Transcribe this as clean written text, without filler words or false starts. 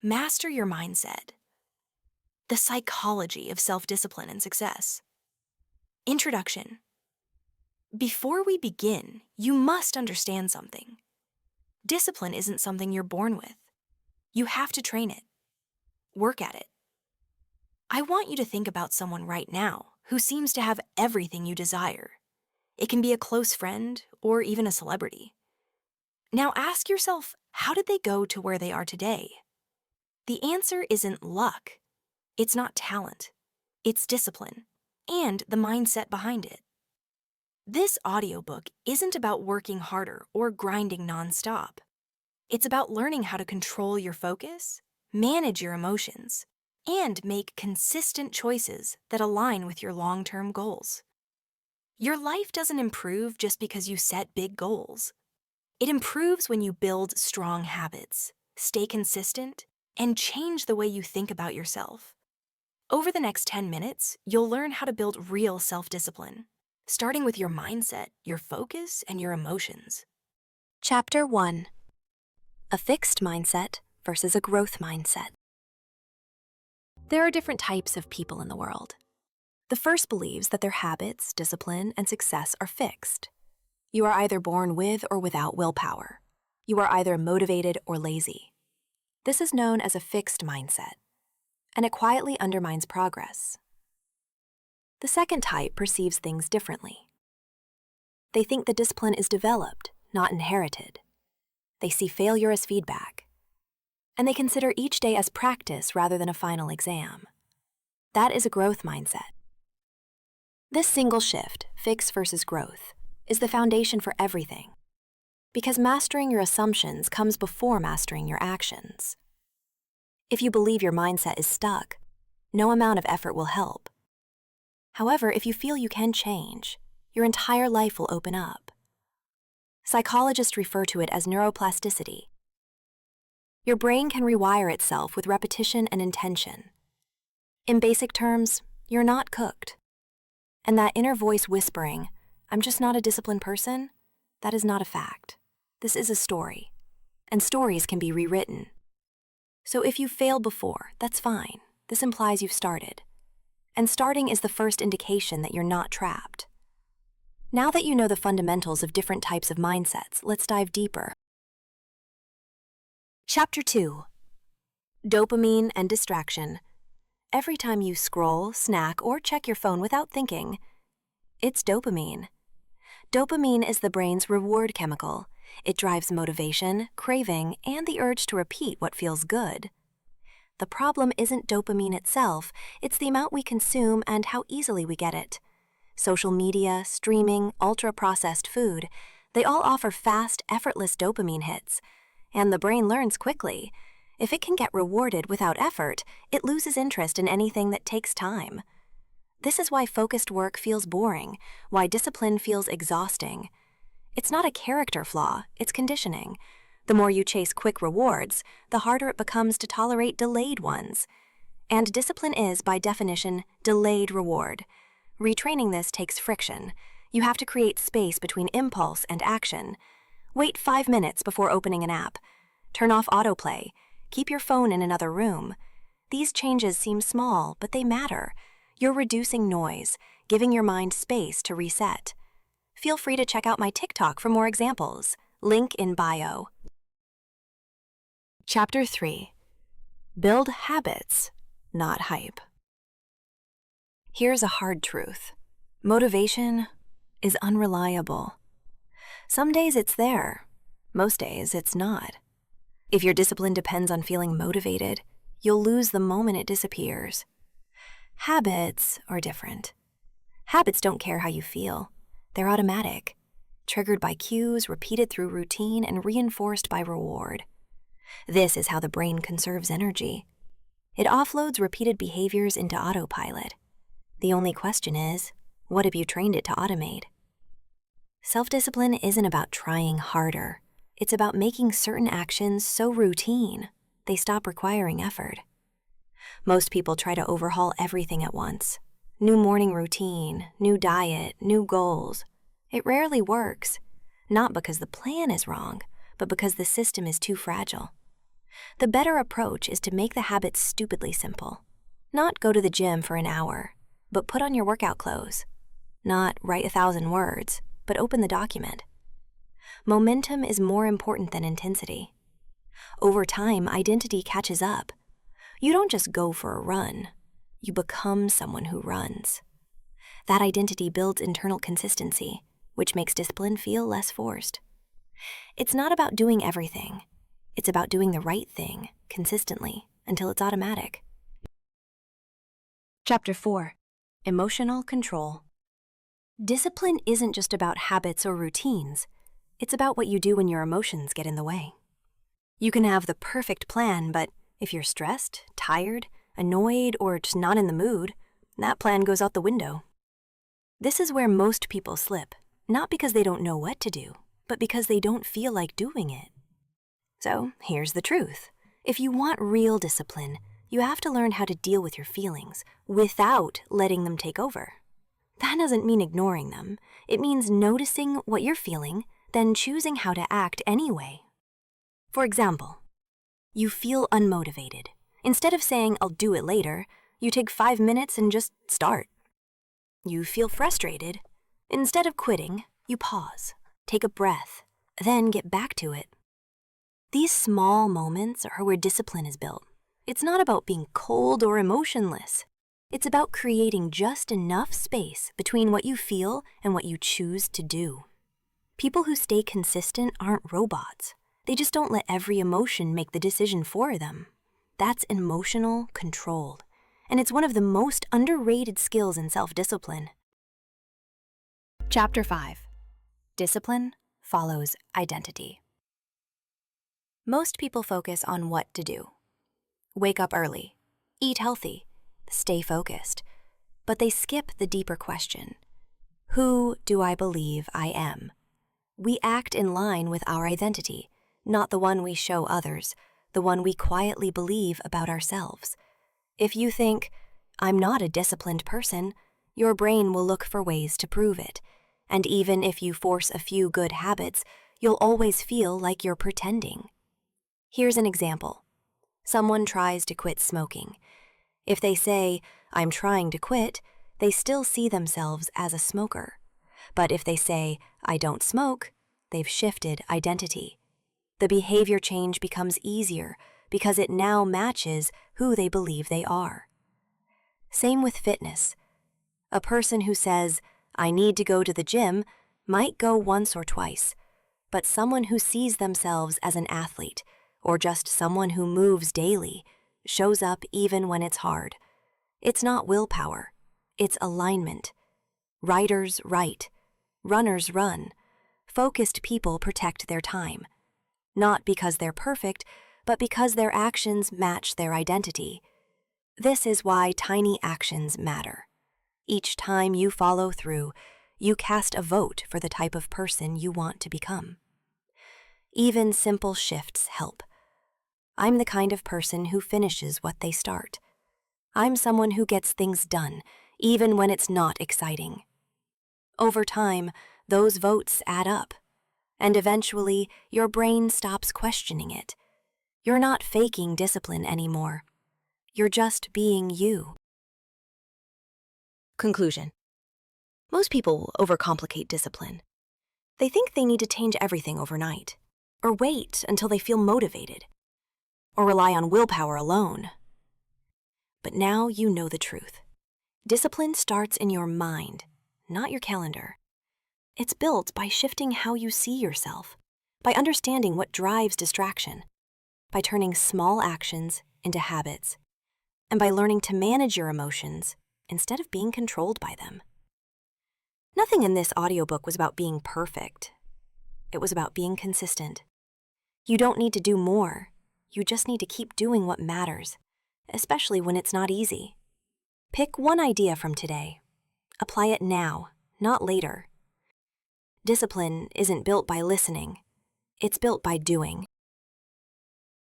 Master your mindset. The psychology of self-discipline and success. Introduction. Before we begin, you must understand something. Discipline isn't something you're born with. You have to train it. Work at it. I want you to think about someone right now who seems to have everything you desire. It can be a close friend or even a celebrity. Now ask yourself, how did they go to where they are today? The answer isn't luck. It's not talent. It's discipline and the mindset behind it. This audiobook isn't about working harder or grinding nonstop. It's about learning how to control your focus, manage your emotions, and make consistent choices that align with your long-term goals. Your life doesn't improve just because you set big goals. It improves when you build strong habits, stay consistent, and change the way you think about yourself. Over the next 10 minutes, you'll learn how to build real self-discipline, starting with your mindset, your focus, and your emotions. Chapter 1. A fixed mindset versus a growth mindset. There are different types of people in the world. The first believes that their habits, discipline, and success are fixed. You are either born with or without willpower. You are either motivated or lazy. This is known as a fixed mindset, and it quietly undermines progress. The second type perceives things differently. They think the discipline is developed, not inherited. They see failure as feedback, and they consider each day as practice rather than a final exam. That is a growth mindset. This single shift, fix versus growth, is the foundation for everything, because mastering your assumptions comes before mastering your actions. If you believe your mindset is stuck, no amount of effort will help. However, if you feel you can change, your entire life will open up. Psychologists refer to it as neuroplasticity. Your brain can rewire itself with repetition and intention. In basic terms, you're not cooked. And that inner voice whispering, "I'm just not a disciplined person," that is not a fact. This is a story, and stories can be rewritten. So if you've failed before, that's fine. This implies you've started. And starting is the first indication that you're not trapped. Now that you know the fundamentals of different types of mindsets, let's dive deeper. Chapter 2. Dopamine and distraction. Every time you scroll, snack, or check your phone without thinking, it's dopamine. Dopamine is the brain's reward chemical. It drives motivation, craving, and the urge to repeat what feels good. The problem isn't dopamine itself, it's the amount we consume and how easily we get it. Social media, streaming, ultra-processed food, they all offer fast, effortless dopamine hits. And the brain learns quickly. If it can get rewarded without effort, it loses interest in anything that takes time. This is why focused work feels boring, why discipline feels exhausting. It's not a character flaw, it's conditioning. The more you chase quick rewards, the harder it becomes to tolerate delayed ones. And discipline is, by definition, delayed reward. Retraining this takes friction. You have to create space between impulse and action. Wait 5 minutes before opening an app. Turn off autoplay. Keep your phone in another room. These changes seem small, but they matter. You're reducing noise, giving your mind space to reset. Feel free to check out my TikTok for more examples. Link in bio. Chapter 3. Build habits, not hype. Here's a hard truth. Motivation is unreliable. Some days it's there. Most days it's not. If your discipline depends on feeling motivated, you'll lose the moment it disappears. Habits are different. Habits don't care how you feel. They're automatic, triggered by cues, repeated through routine, and reinforced by reward. This is how the brain conserves energy. It offloads repeated behaviors into autopilot. The only question is, what have you trained it to automate? Self-discipline isn't about trying harder. It's about making certain actions so routine, they stop requiring effort. Most people try to overhaul everything at once. New morning routine, new diet, new goals. It rarely works, not because the plan is wrong, but because the system is too fragile. The better approach is to make the habit stupidly simple. Not go to the gym for an hour, but put on your workout clothes. Not write 1,000 words, but open the document. Momentum is more important than intensity. Over time, identity catches up. You don't just go for a run. You become someone who runs. That identity builds internal consistency, which makes discipline feel less forced. It's not about doing everything. It's about doing the right thing consistently until it's automatic. Chapter 4. Emotional Control. Discipline isn't just about habits or routines. It's about what you do when your emotions get in the way. You can have the perfect plan, but if you're stressed, tired, annoyed, or just not in the mood, that plan goes out the window. This is where most people slip, not because they don't know what to do, but because they don't feel like doing it. So here's the truth. If you want real discipline, you have to learn how to deal with your feelings without letting them take over. That doesn't mean ignoring them. It means noticing what you're feeling, then choosing how to act anyway. For example, you feel unmotivated. Instead of saying, "I'll do it later," you take 5 minutes and just start. You feel frustrated. Instead of quitting, you pause, take a breath, then get back to it. These small moments are where discipline is built. It's not about being cold or emotionless. It's about creating just enough space between what you feel and what you choose to do. People who stay consistent aren't robots. They just don't let every emotion make the decision for them. That's emotional control, and it's one of the most underrated skills in self-discipline. Chapter 5. Discipline follows identity. Most people focus on what to do. Wake up early, eat healthy, stay focused, but they skip the deeper question. Who do I believe I am? We act in line with our identity, not the one we show others, the one we quietly believe about ourselves. If you think, "I'm not a disciplined person," your brain will look for ways to prove it. And even if you force a few good habits, you'll always feel like you're pretending. Here's an example. Someone tries to quit smoking. If they say, "I'm trying to quit," they still see themselves as a smoker. But if they say, "I don't smoke," they've shifted identity. The behavior change becomes easier because it now matches who they believe they are. Same with fitness. A person who says, "I need to go to the gym," might go once or twice, but someone who sees themselves as an athlete, or just someone who moves daily, shows up even when it's hard. It's not willpower, it's alignment. Writers write, runners run. Focused people protect their time. Not because they're perfect, but because their actions match their identity. This is why tiny actions matter. Each time you follow through, you cast a vote for the type of person you want to become. Even simple shifts help. I'm the kind of person who finishes what they start. I'm someone who gets things done, even when it's not exciting. Over time, those votes add up, and eventually your brain stops questioning it. You're not faking discipline anymore. You're just being you. Conclusion. Most people overcomplicate discipline. They think they need to change everything overnight, or wait until they feel motivated, or rely on willpower alone. But now you know the truth. Discipline starts in your mind, not your calendar. It's built by shifting how you see yourself, by understanding what drives distraction, by turning small actions into habits, and by learning to manage your emotions instead of being controlled by them. Nothing in this audiobook was about being perfect. It was about being consistent. You don't need to do more. You just need to keep doing what matters, especially when it's not easy. Pick one idea from today. Apply it now, not later. Discipline isn't built by listening. It's built by doing.